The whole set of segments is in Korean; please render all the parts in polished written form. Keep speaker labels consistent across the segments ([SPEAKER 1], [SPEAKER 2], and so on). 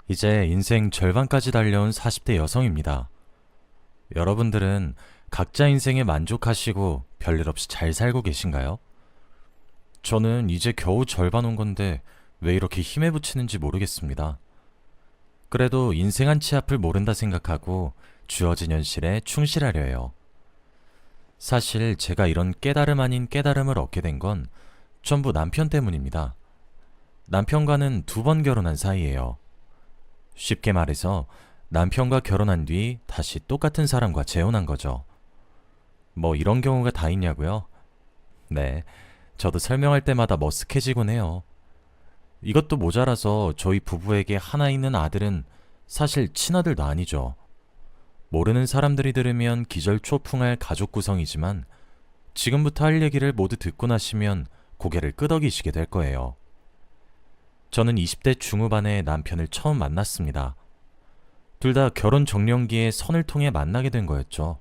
[SPEAKER 1] 이제 인생 절반까지 달려온 40대 여성입니다. 여러분들은 각자 인생에 만족하시고 별일 없이 잘 살고 계신가요? 저는 이제 겨우 절반 온 건데 왜 이렇게 힘에 부치는지 모르겠습니다. 그래도 인생 한 치 앞을 모른다 생각하고 주어진 현실에 충실하려 해요. 사실 제가 이런 깨달음 아닌 깨달음을 얻게 된 건 전부 남편 때문입니다. 남편과는 2번 결혼한 사이예요. 쉽게 말해서 남편과 결혼한 뒤 다시 똑같은 사람과 재혼한 거죠. 뭐 이런 경우가 다 있냐고요? 네, 저도 설명할 때마다 머쓱해지곤 해요. 이것도 모자라서 저희 부부에게 하나 있는 아들은 사실 친아들도 아니죠. 모르는 사람들이 들으면 기절초풍할 가족 구성이지만 지금부터 할 얘기를 모두 듣고 나시면 고개를 끄덕이시게 될 거예요. 저는 20대 중후반에 남편을 처음 만났습니다. 둘 다 결혼 정년기에 선을 통해 만나게 된 거였죠.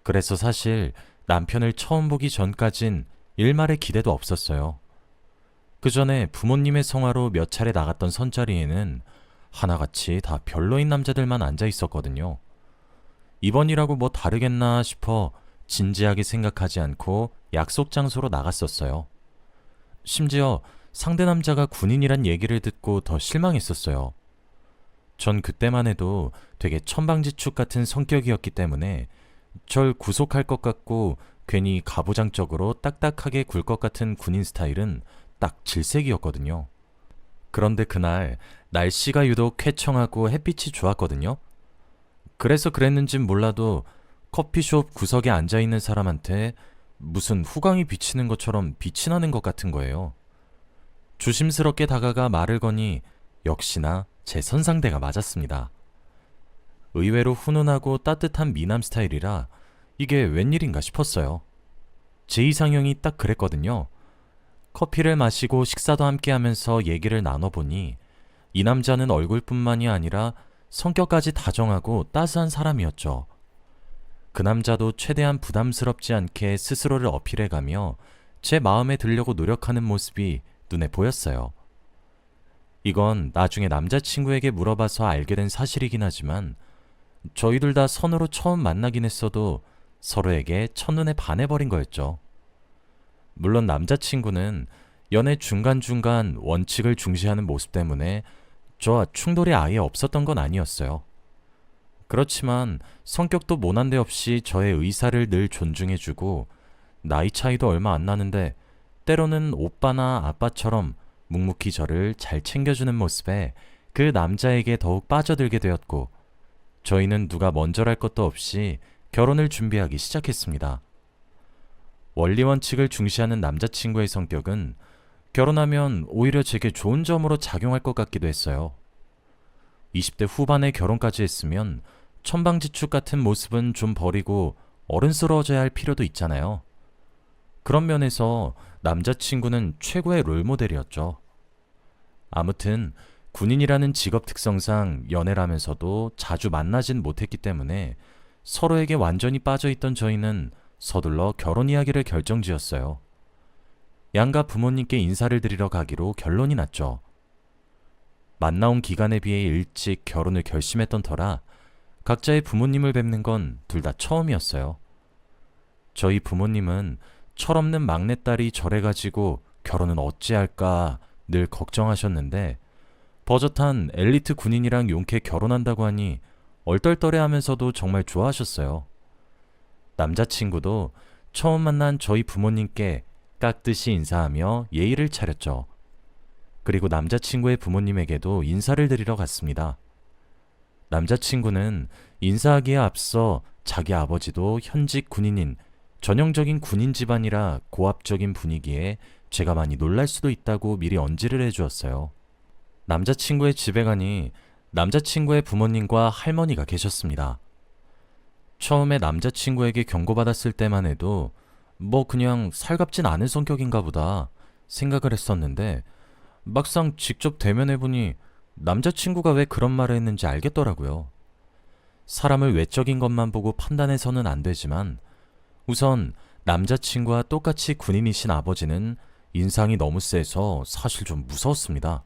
[SPEAKER 1] 그래서 사실 남편을 처음 보기 전까진 일말의 기대도 없었어요. 그 전에 부모님의 성화로 몇 차례 나갔던 선자리에는 하나같이 다 별로인 남자들만 앉아 있었거든요. 이번이라고 뭐 다르겠나 싶어 진지하게 생각하지 않고 약속 장소로 나갔었어요. 심지어 상대 남자가 군인이란 얘기를 듣고 더 실망했었어요. 전 그때만 해도 되게 천방지축 같은 성격이었기 때문에 절 구속할 것 같고 괜히 가부장적으로 딱딱하게 굴 것 같은 군인 스타일은 딱 질색이었거든요. 그런데 그날 날씨가 유독 쾌청하고 햇빛이 좋았거든요. 그래서 그랬는진 몰라도 커피숍 구석에 앉아있는 사람한테 무슨 후광이 비치는 것처럼 빛이 나는 것 같은 거예요. 조심스럽게 다가가 말을 거니 역시나 제 선상대가 맞았습니다. 의외로 훈훈하고 따뜻한 미남 스타일이라 이게 웬일인가 싶었어요. 제 이상형이 딱 그랬거든요. 커피를 마시고 식사도 함께 하면서 얘기를 나눠보니 이 남자는 얼굴뿐만이 아니라 성격까지 다정하고 따스한 사람이었죠. 그 남자도 최대한 부담스럽지 않게 스스로를 어필해가며 제 마음에 들려고 노력하는 모습이 눈에 보였어요. 이건 나중에 남자친구에게 물어봐서 알게 된 사실이긴 하지만 저희들 다 선으로 처음 만나긴 했어도 서로에게 첫눈에 반해버린 거였죠. 물론 남자친구는 연애 중간중간 원칙을 중시하는 모습 때문에 저와 충돌이 아예 없었던 건 아니었어요. 그렇지만 성격도 모난데 없이 저의 의사를 늘 존중해주고 나이 차이도 얼마 안 나는데 때로는 오빠나 아빠처럼 묵묵히 저를 잘 챙겨주는 모습에 그 남자에게 더욱 빠져들게 되었고 저희는 누가 먼저랄 것도 없이 결혼을 준비하기 시작했습니다. 원리 원칙을 중시하는 남자친구의 성격은 결혼하면 오히려 제게 좋은 점으로 작용할 것 같기도 했어요. 20대 후반에 결혼까지 했으면 천방지축 같은 모습은 좀 버리고 어른스러워져야 할 필요도 있잖아요. 그런 면에서 남자친구는 최고의 롤모델이었죠. 아무튼 군인이라는 직업 특성상 연애를 하면서도 자주 만나진 못했기 때문에 서로에게 완전히 빠져있던 저희는 서둘러 결혼 이야기를 결정지었어요. 양가 부모님께 인사를 드리러 가기로 결론이 났죠. 만나온 기간에 비해 일찍 결혼을 결심했던 터라 각자의 부모님을 뵙는 건 둘 다 처음이었어요. 저희 부모님은 철없는 막내딸이 저래가지고 결혼은 어찌할까 늘 걱정하셨는데 버젓한 엘리트 군인이랑 용케 결혼한다고 하니 얼떨떨해하면서도 정말 좋아하셨어요. 남자친구도 처음 만난 저희 부모님께 깍듯이 인사하며 예의를 차렸죠. 그리고 남자친구의 부모님에게도 인사를 드리러 갔습니다. 남자친구는 인사하기에 앞서 자기 아버지도 현직 군인인 전형적인 군인 집안이라 고압적인 분위기에 제가 많이 놀랄 수도 있다고 미리 언지를 해주었어요. 남자친구의 집에 가니 남자친구의 부모님과 할머니가 계셨습니다. 처음에 남자친구에게 경고받았을 때만 해도 뭐 그냥 살갑진 않은 성격인가 보다 생각을 했었는데 막상 직접 대면해보니 남자친구가 왜 그런 말을 했는지 알겠더라고요. 사람을 외적인 것만 보고 판단해서는 안 되지만 우선 남자친구와 똑같이 군인이신 아버지는 인상이 너무 세서 사실 좀 무서웠습니다.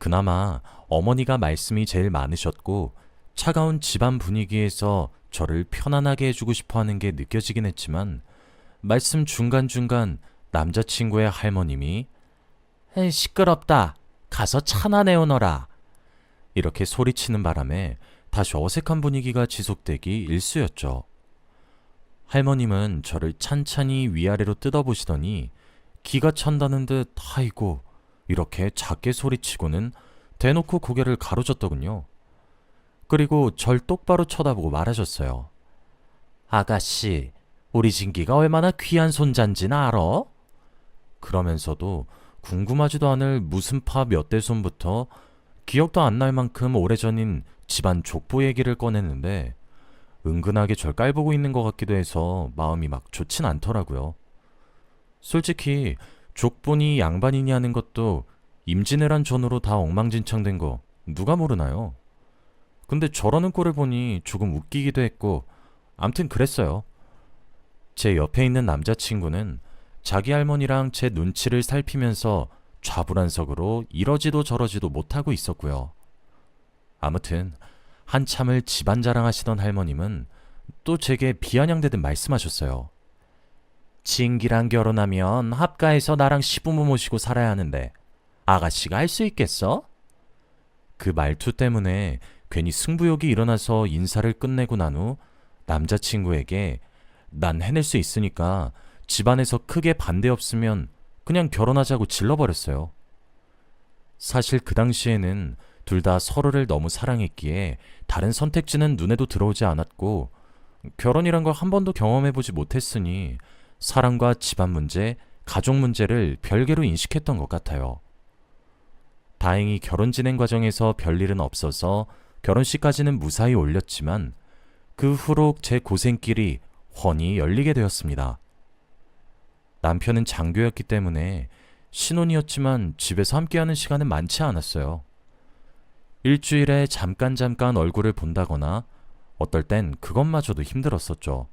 [SPEAKER 1] 그나마 어머니가 말씀이 제일 많으셨고 차가운 집안 분위기에서 저를 편안하게 해주고 싶어 하는 게 느껴지긴 했지만 말씀 중간중간 남자친구의 할머님이 에이, 시끄럽다. 가서 차나 내어놓어라. 이렇게 소리치는 바람에 다시 어색한 분위기가 지속되기 일쑤였죠. 할머님은 저를 찬찬히 위아래로 뜯어보시더니 기가 찬다는 듯 아이고 이렇게 작게 소리치고는 대놓고 고개를 가로젓더군요. 그리고 절 똑바로 쳐다보고 말하셨어요. 아가씨, 우리 진기가 얼마나 귀한 손자인지는 알아? 그러면서도 궁금하지도 않을 무슨 파 몇 대 손부터 기억도 안 날 만큼 오래전인 집안 족보 얘기를 꺼냈는데 은근하게 절 깔보고 있는 것 같기도 해서 마음이 막 좋진 않더라고요. 솔직히 족보니 양반이니 하는 것도 임진왜란 전후로 다 엉망진창된 거 누가 모르나요? 근데 저러는 꼴을 보니 조금 웃기기도 했고 암튼 그랬어요. 제 옆에 있는 남자친구는 자기 할머니랑 제 눈치를 살피면서 좌불안석으로 이러지도 저러지도 못하고 있었고요. 아무튼 한참을 집안 자랑하시던 할머님은 또 제게 비아냥대듯 말씀하셨어요. 진기랑 결혼하면 합가해서 나랑 시부모 모시고 살아야 하는데 아가씨가 할 수 있겠어? 그 말투 때문에 괜히 승부욕이 일어나서 인사를 끝내고 난 후 남자친구에게 난 해낼 수 있으니까 집안에서 크게 반대 없으면 그냥 결혼하자고 질러버렸어요. 사실 그 당시에는 둘 다 서로를 너무 사랑했기에 다른 선택지는 눈에도 들어오지 않았고 결혼이란 걸 한 번도 경험해보지 못했으니 사랑과 집안 문제, 가족 문제를 별개로 인식했던 것 같아요. 다행히 결혼 진행 과정에서 별일은 없어서 결혼식까지는 무사히 올렸지만 그 후로 제 고생길이 훤히 열리게 되었습니다. 남편은 장교였기 때문에 신혼이었지만 집에서 함께하는 시간은 많지 않았어요. 일주일에 잠깐 얼굴을 본다거나 어떨 땐 그것마저도 힘들었었죠.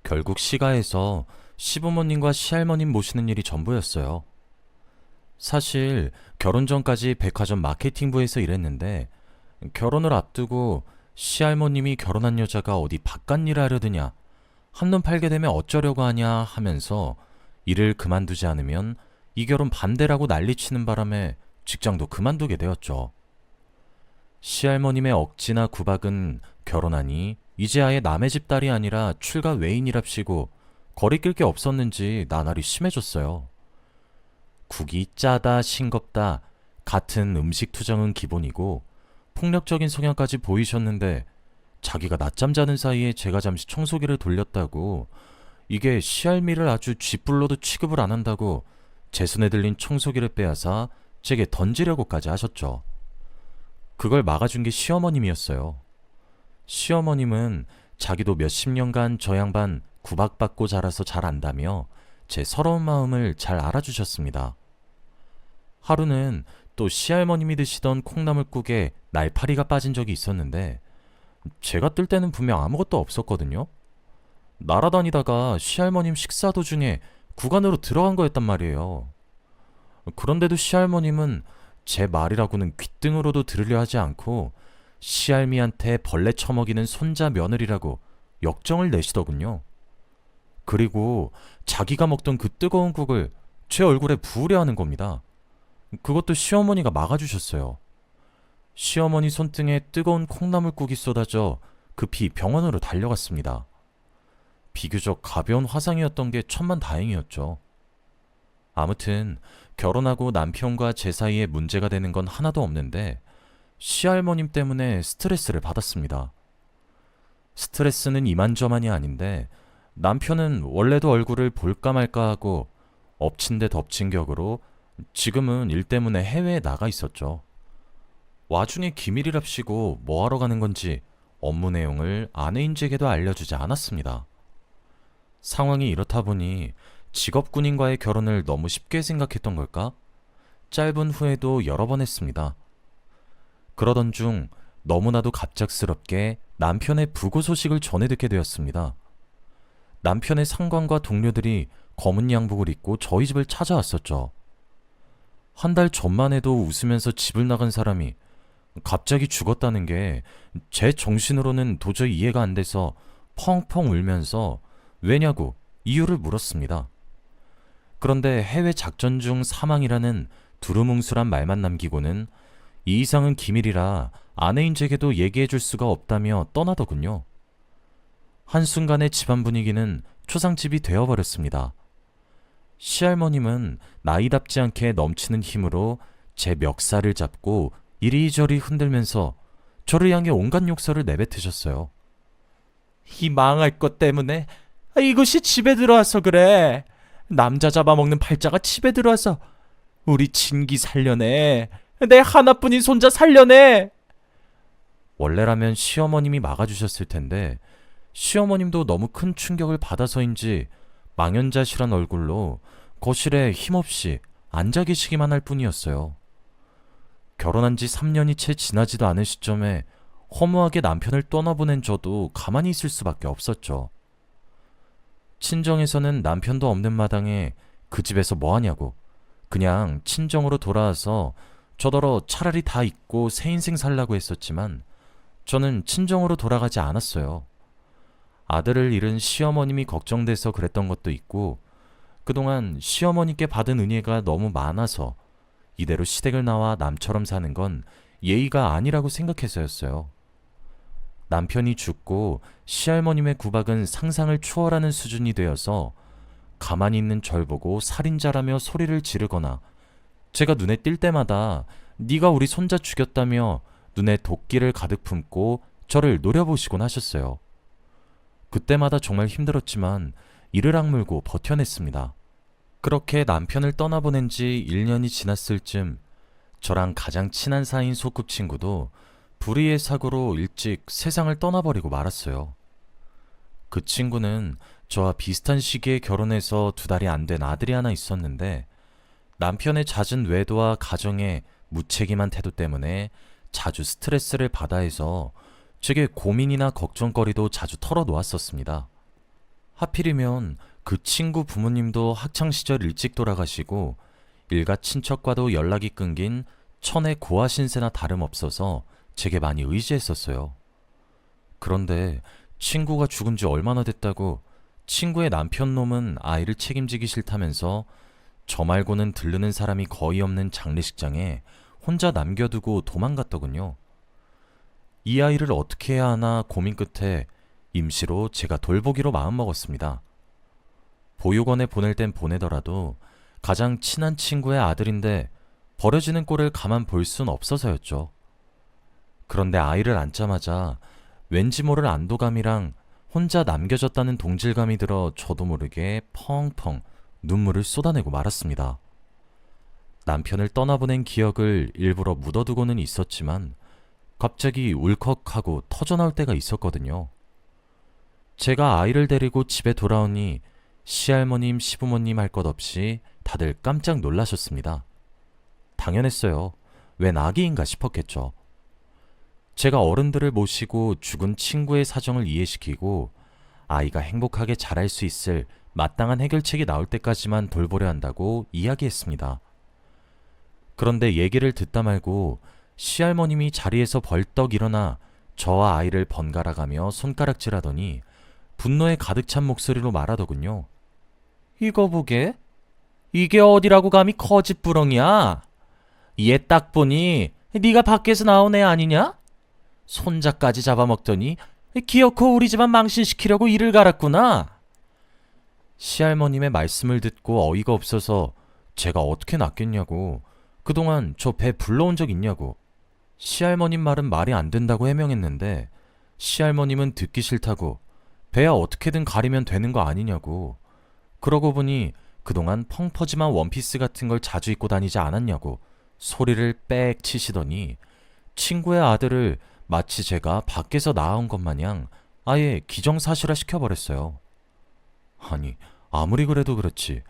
[SPEAKER 1] 결국 시가에서 시부모님과 시할머님 모시는 일이 전부였어요. 사실 결혼 전까지 백화점 마케팅부에서 일했는데 결혼을 앞두고 시할머님이 결혼한 여자가 어디 바깥 일을 하려드냐, 한눈 팔게 되면 어쩌려고 하냐 하면서 일을 그만두지 않으면 이 결혼 반대라고 난리치는 바람에 직장도 그만두게 되었죠. 시할머님의 억지나 구박은 결혼하니 이제 아예 남의 집 딸이 아니라 출가 외인이랍시고 거리낄 게 없었는지 나날이 심해졌어요. 국이 짜다 싱겁다 같은 음식 투정은 기본이고 폭력적인 성향까지 보이셨는데 자기가 낮잠 자는 사이에 제가 잠시 청소기를 돌렸다고 이게 시할미를 아주 쥐뿔로도 취급을 안 한다고 제 손에 들린 청소기를 빼앗아 제게 던지려고까지 하셨죠. 그걸 막아준 게 시어머님이었어요. 시어머님은 자기도 몇십 년간 저 양반 구박받고 자라서 잘 안다며 제 서러운 마음을 잘 알아주셨습니다. 하루는 또 시할머님이 드시던 콩나물국에 날파리가 빠진 적이 있었는데 제가 뜰 때는 분명 아무것도 없었거든요. 날아다니다가 시할머님 식사 도중에 구간으로 들어간 거였단 말이에요. 그런데도 시할머님은 제 말이라고는 귓등으로도 들으려 하지 않고 시할미한테 벌레 처먹이는 손자 며느리라고 역정을 내시더군요. 그리고 자기가 먹던 그 뜨거운 국을 제 얼굴에 부으려 하는 겁니다. 그것도 시어머니가 막아주셨어요. 시어머니 손등에 뜨거운 콩나물국이 쏟아져 급히 병원으로 달려갔습니다. 비교적 가벼운 화상이었던 게 천만다행이었죠. 아무튼 결혼하고 남편과 제 사이에 문제가 되는 건 하나도 없는데 시할머님 때문에 스트레스를 받았습니다. 스트레스는 이만저만이 아닌데 남편은 원래도 얼굴을 볼까 말까 하고 엎친 데 덮친 격으로 지금은 일 때문에 해외에 나가 있었죠. 와중에 기밀이랍시고 뭐하러 가는 건지 업무 내용을 아내인지에게도 알려주지 않았습니다. 상황이 이렇다 보니 직업군인과의 결혼을 너무 쉽게 생각했던 걸까? 짧은 후에도 여러 번 했습니다. 그러던 중 너무나도 갑작스럽게 남편의 부고 소식을 전해 듣게 되었습니다. 남편의 상관과 동료들이 검은 양복을 입고 저희 집을 찾아왔었죠. 한 달 전만 해도 웃으면서 집을 나간 사람이 갑자기 죽었다는 게 제 정신으로는 도저히 이해가 안 돼서 펑펑 울면서 왜냐고 이유를 물었습니다. 그런데 해외 작전 중 사망이라는 두루뭉술한 말만 남기고는 이 이상은 기밀이라 아내인 제게도 얘기해 줄 수가 없다며 떠나더군요. 한순간에 집안 분위기는 초상집이 되어버렸습니다. 시할머님은 나이답지 않게 넘치는 힘으로 제 멱살을 잡고 이리저리 흔들면서 저를 향해 온갖 욕설을 내뱉으셨어요. 이 망할 것 때문에 이것이 집에 들어와서 그래. 남자 잡아먹는 팔자가 집에 들어와서 우리 진기 살려내. 내 하나뿐인 손자 살려내. 원래라면 시어머님이 막아주셨을 텐데 시어머님도 너무 큰 충격을 받아서인지 망연자실한 얼굴로 거실에 힘없이 앉아 계시기만 할 뿐이었어요. 결혼한 지 3년이 채 지나지도 않은 시점에 허무하게 남편을 떠나보낸 저도 가만히 있을 수밖에 없었죠. 친정에서는 남편도 없는 마당에 그 집에서 뭐 하냐고 그냥 친정으로 돌아와서 저더러 차라리 다 잊고 새 인생 살라고 했었지만 저는 친정으로 돌아가지 않았어요. 아들을 잃은 시어머님이 걱정돼서 그랬던 것도 있고 그동안 시어머니께 받은 은혜가 너무 많아서 이대로 시댁을 나와 남처럼 사는 건 예의가 아니라고 생각해서였어요. 남편이 죽고 시할머님의 구박은 상상을 초월하는 수준이 되어서 가만히 있는 절 보고 살인자라며 소리를 지르거나 제가 눈에 띌 때마다 네가 우리 손자 죽였다며 눈에 도끼를 가득 품고 저를 노려보시곤 하셨어요. 그때마다 정말 힘들었지만 이를 악물고 버텨냈습니다. 그렇게 남편을 떠나보낸 지 1년이 지났을 쯤 저랑 가장 친한 사이인 소꿉친구도 불의의 사고로 일찍 세상을 떠나버리고 말았어요. 그 친구는 저와 비슷한 시기에 결혼해서 2달이 안 된 아들이 하나 있었는데 남편의 잦은 외도와 가정의 무책임한 태도 때문에 자주 스트레스를 받아 해서 제게 고민이나 걱정거리도 자주 털어놓았었습니다. 하필이면 그 친구 부모님도 학창시절 일찍 돌아가시고 일가 친척과도 연락이 끊긴 천의 고아 신세나 다름없어서 제게 많이 의지했었어요. 그런데 친구가 죽은 지 얼마나 됐다고 친구의 남편 놈은 아이를 책임지기 싫다면서 저 말고는 들르는 사람이 거의 없는 장례식장에 혼자 남겨두고 도망갔더군요. 이 아이를 어떻게 해야 하나 고민 끝에 임시로 제가 돌보기로 마음먹었습니다. 보육원에 보낼 땐 보내더라도 가장 친한 친구의 아들인데 버려지는 꼴을 가만 볼 순 없어서였죠. 그런데 아이를 안자마자 왠지 모를 안도감이랑 혼자 남겨졌다는 동질감이 들어 저도 모르게 펑펑 눈물을 쏟아내고 말았습니다. 남편을 떠나보낸 기억을 일부러 묻어두고는 있었지만 갑자기 울컥하고 터져나올 때가 있었거든요. 제가 아이를 데리고 집에 돌아오니 시할머님, 시부모님 할 것 없이 다들 깜짝 놀라셨습니다. 당연했어요. 웬 아기인가 싶었겠죠. 제가 어른들을 모시고 죽은 친구의 사정을 이해시키고 아이가 행복하게 자랄 수 있을 마땅한 해결책이 나올 때까지만 돌보려 한다고 이야기했습니다. 그런데 얘기를 듣다 말고 시할머님이 자리에서 벌떡 일어나 저와 아이를 번갈아가며 손가락질하더니 분노에 가득 찬 목소리로 말하더군요. 이거 보게? 이게 어디라고 감히 거짓부렁이야? 얘 딱 보니 네가 밖에서 나온 애 아니냐? 손자까지 잡아먹더니 기어코 우리 집안 망신시키려고 이를 갈았구나. 시할머님의 말씀을 듣고 어이가 없어서 제가 어떻게 낫겠냐고 그동안 저 배 불러온 적 있냐고 시할머님 말은 말이 안 된다고 해명했는데 시할머님은 듣기 싫다고 배야 어떻게든 가리면 되는 거 아니냐고 그러고 보니 그동안 펑퍼짐한 원피스 같은 걸 자주 입고 다니지 않았냐고 소리를 빽 치시더니 친구의 아들을 마치 제가 밖에서 나온 것 마냥 아예 기정사실화 시켜버렸어요. 아니 아무리 그래도 그렇지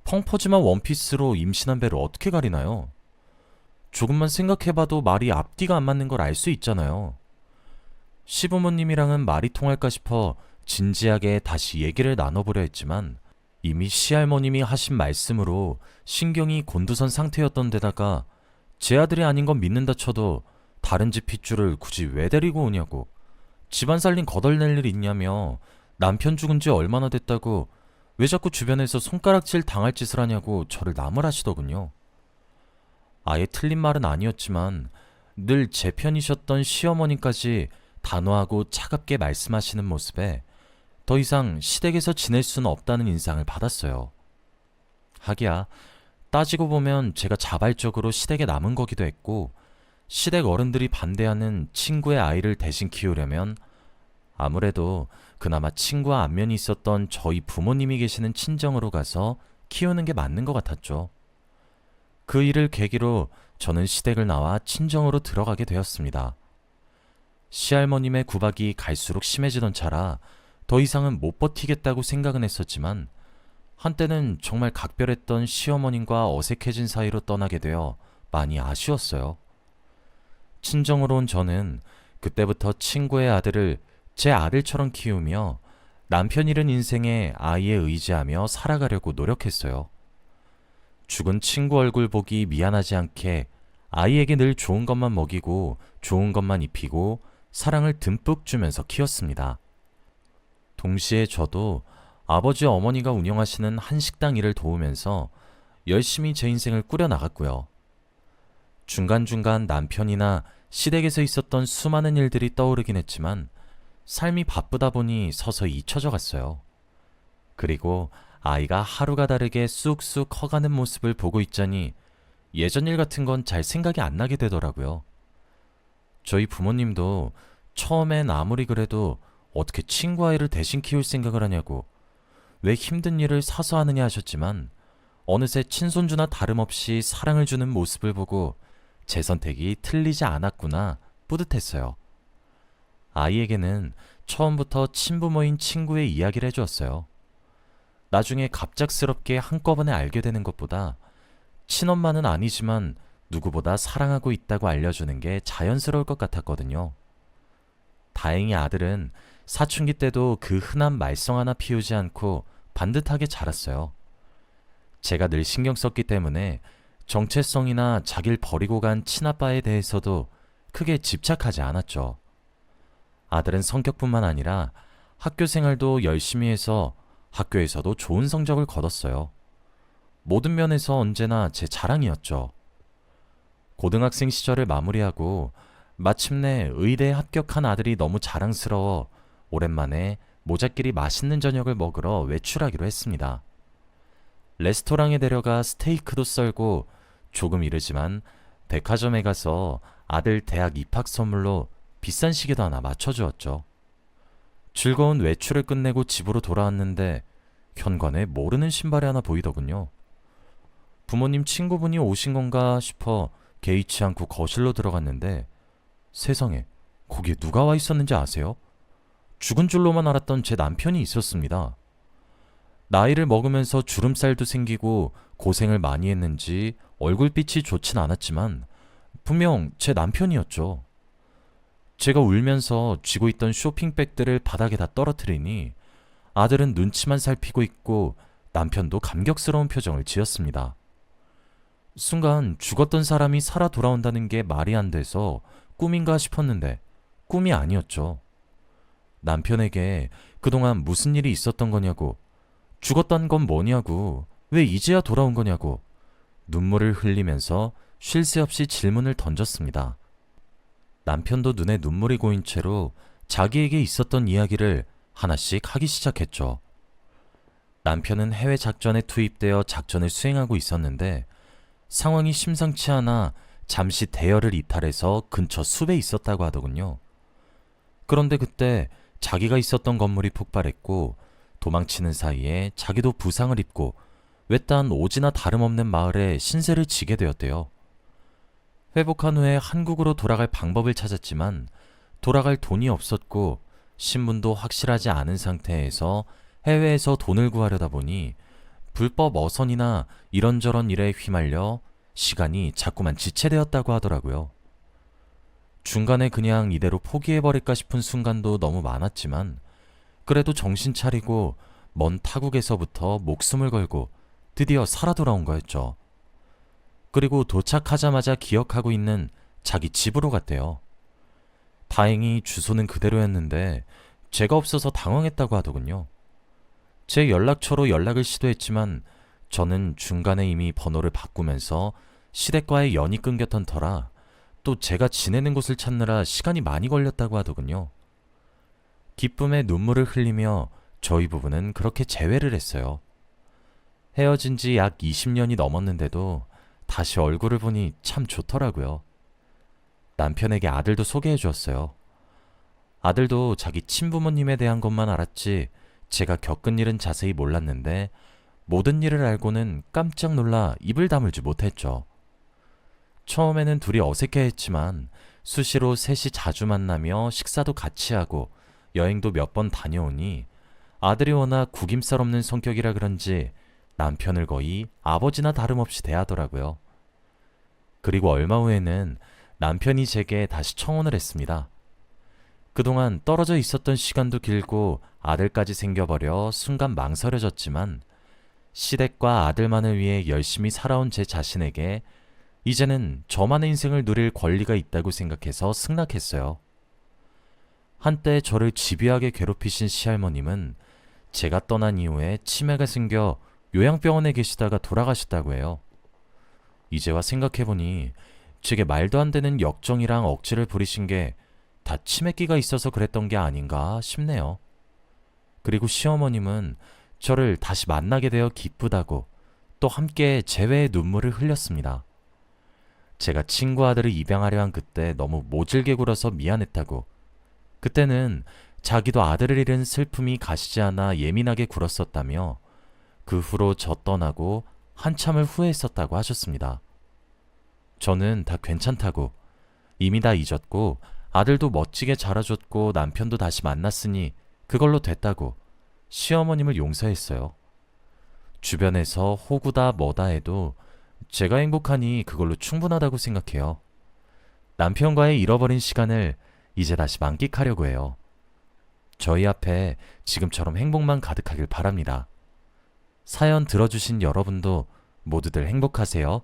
[SPEAKER 1] 펑퍼짐한 원피스로 임신한 배를 어떻게 가리나요? 조금만 생각해봐도 말이 앞뒤가 안 맞는 걸 알 수 있잖아요. 시부모님이랑은 말이 통할까 싶어 진지하게 다시 얘기를 나눠보려 했지만 이미 시할머님이 하신 말씀으로 신경이 곤두선 상태였던 데다가 제 아들이 아닌 건 믿는다 쳐도 다른 집 핏줄을 굳이 왜 데리고 오냐고, 집안 살림 거덜낼 일 있냐며, 남편 죽은 지 얼마나 됐다고 왜 자꾸 주변에서 손가락질 당할 짓을 하냐고 저를 나무라시더군요. 아예 틀린 말은 아니었지만 늘 제 편이셨던 시어머니까지 단호하고 차갑게 말씀하시는 모습에 더 이상 시댁에서 지낼 수는 없다는 인상을 받았어요. 하기야 따지고 보면 제가 자발적으로 시댁에 남은 거기도 했고, 시댁 어른들이 반대하는 친구의 아이를 대신 키우려면 아무래도 그나마 친구와 안면이 있었던 저희 부모님이 계시는 친정으로 가서 키우는 게 맞는 것 같았죠. 그 일을 계기로 저는 시댁을 나와 친정으로 들어가게 되었습니다. 시할머님의 구박이 갈수록 심해지던 차라 더 이상은 못 버티겠다고 생각은 했었지만, 한때는 정말 각별했던 시어머님과 어색해진 사이로 떠나게 되어 많이 아쉬웠어요. 친정으로 온 저는 그때부터 친구의 아들을 제 아들처럼 키우며 남편 잃은 인생에 아이에 의지하며 살아가려고 노력했어요. 죽은 친구 얼굴 보기 미안하지 않게 아이에게 늘 좋은 것만 먹이고 좋은 것만 입히고 사랑을 듬뿍 주면서 키웠습니다. 동시에 저도 아버지 어머니가 운영하시는 한식당 일을 도우면서 열심히 제 인생을 꾸려나갔고요. 중간중간 남편이나 시댁에서 있었던 수많은 일들이 떠오르긴 했지만 삶이 바쁘다 보니 서서히 잊혀져 갔어요. 그리고 아이가 하루가 다르게 쑥쑥 커가는 모습을 보고 있자니 예전 일 같은 건 잘 생각이 안 나게 되더라고요. 저희 부모님도 처음엔 아무리 그래도 어떻게 친구 아이를 대신 키울 생각을 하냐고, 왜 힘든 일을 사서 하느냐 하셨지만 어느새 친손주나 다름없이 사랑을 주는 모습을 보고 제 선택이 틀리지 않았구나 뿌듯했어요. 아이에게는 처음부터 친부모인 친구의 이야기를 해주었어요. 나중에 갑작스럽게 한꺼번에 알게 되는 것보다 친엄마는 아니지만 누구보다 사랑하고 있다고 알려주는 게 자연스러울 것 같았거든요. 다행히 아들은 사춘기 때도 그 흔한 말썽 하나 피우지 않고 반듯하게 자랐어요. 제가 늘 신경 썼기 때문에 정체성이나 자기를 버리고 간 친아빠에 대해서도 크게 집착하지 않았죠. 아들은 성격뿐만 아니라 학교 생활도 열심히 해서 학교에서도 좋은 성적을 거뒀어요. 모든 면에서 언제나 제 자랑이었죠. 고등학생 시절을 마무리하고 마침내 의대에 합격한 아들이 너무 자랑스러워 오랜만에 모자끼리 맛있는 저녁을 먹으러 외출하기로 했습니다. 레스토랑에 데려가 스테이크도 썰고 조금 이르지만 백화점에 가서 아들 대학 입학 선물로 비싼 시계도 하나 맞춰주었죠. 즐거운 외출을 끝내고 집으로 돌아왔는데 현관에 모르는 신발이 하나 보이더군요. 부모님 친구분이 오신 건가 싶어 개의치 않고 거실로 들어갔는데 세상에, 거기에 누가 와 있었는지 아세요? 죽은 줄로만 알았던 제 남편이 있었습니다. 나이를 먹으면서 주름살도 생기고 고생을 많이 했는지 얼굴빛이 좋진 않았지만 분명 제 남편이었죠. 제가 울면서 쥐고 있던 쇼핑백들을 바닥에다 떨어뜨리니 아들은 눈치만 살피고 있고 남편도 감격스러운 표정을 지었습니다. 순간 죽었던 사람이 살아 돌아온다는 게 말이 안 돼서 꿈인가 싶었는데 꿈이 아니었죠. 남편에게 그동안 무슨 일이 있었던 거냐고, 죽었단 건 뭐냐고, 왜 이제야 돌아온 거냐고 눈물을 흘리면서 쉴 새 없이 질문을 던졌습니다. 남편도 눈에 눈물이 고인 채로 자기에게 있었던 이야기를 하나씩 하기 시작했죠. 남편은 해외 작전에 투입되어 작전을 수행하고 있었는데 상황이 심상치 않아 잠시 대열을 이탈해서 근처 숲에 있었다고 하더군요. 그런데 그때 자기가 있었던 건물이 폭발했고 도망치는 사이에 자기도 부상을 입고 외딴 오지나 다름없는 마을에 신세를 지게 되었대요. 회복한 후에 한국으로 돌아갈 방법을 찾았지만 돌아갈 돈이 없었고 신분도 확실하지 않은 상태에서 해외에서 돈을 구하려다 보니 불법 어선이나 이런저런 일에 휘말려 시간이 자꾸만 지체되었다고 하더라고요. 중간에 그냥 이대로 포기해버릴까 싶은 순간도 너무 많았지만 그래도 정신 차리고 먼 타국에서부터 목숨을 걸고 드디어 살아 돌아온 거였죠. 그리고 도착하자마자 기억하고 있는 자기 집으로 갔대요. 다행히 주소는 그대로였는데 제가 없어서 당황했다고 하더군요. 제 연락처로 연락을 시도했지만 저는 중간에 이미 번호를 바꾸면서 시댁과의 연이 끊겼던 터라 또 제가 지내는 곳을 찾느라 시간이 많이 걸렸다고 하더군요. 기쁨에 눈물을 흘리며 저희 부부는 그렇게 재회를 했어요. 헤어진 지 약 20년이 넘었는데도 다시 얼굴을 보니 참 좋더라고요. 남편에게 아들도 소개해 주었어요. 아들도 자기 친부모님에 대한 것만 알았지 제가 겪은 일은 자세히 몰랐는데 모든 일을 알고는 깜짝 놀라 입을 다물지 못했죠. 처음에는 둘이 어색해했지만 수시로 셋이 자주 만나며 식사도 같이 하고 여행도 몇 번 다녀오니 아들이 워낙 구김살 없는 성격이라 그런지 남편을 거의 아버지나 다름없이 대하더라고요. 그리고 얼마 후에는 남편이 제게 다시 청혼을 했습니다. 그동안 떨어져 있었던 시간도 길고 아들까지 생겨버려 순간 망설여졌지만 시댁과 아들만을 위해 열심히 살아온 제 자신에게 이제는 저만의 인생을 누릴 권리가 있다고 생각해서 승낙했어요. 한때 저를 집요하게 괴롭히신 시할머님은 제가 떠난 이후에 치매가 생겨 요양병원에 계시다가 돌아가셨다고 해요. 이제와 생각해보니 제게 말도 안 되는 역정이랑 억지를 부리신 게 다 치매기가 있어서 그랬던 게 아닌가 싶네요. 그리고 시어머님은 저를 다시 만나게 되어 기쁘다고 또 함께 재회의 눈물을 흘렸습니다. 제가 친구 아들을 입양하려 한 그때 너무 모질게 굴어서 미안했다고, 그때는 자기도 아들을 잃은 슬픔이 가시지 않아 예민하게 굴었었다며 그 후로 저 떠나고 한참을 후회했었다고 하셨습니다. 저는 다 괜찮다고, 이미 다 잊었고 아들도 멋지게 자라줬고 남편도 다시 만났으니 그걸로 됐다고 시어머님을 용서했어요. 주변에서 호구다 뭐다 해도 제가 행복하니 그걸로 충분하다고 생각해요. 남편과의 잃어버린 시간을 이제 다시 만끽하려고 해요. 저희 앞에 지금처럼 행복만 가득하길 바랍니다. 사연 들어주신 여러분도 모두들 행복하세요.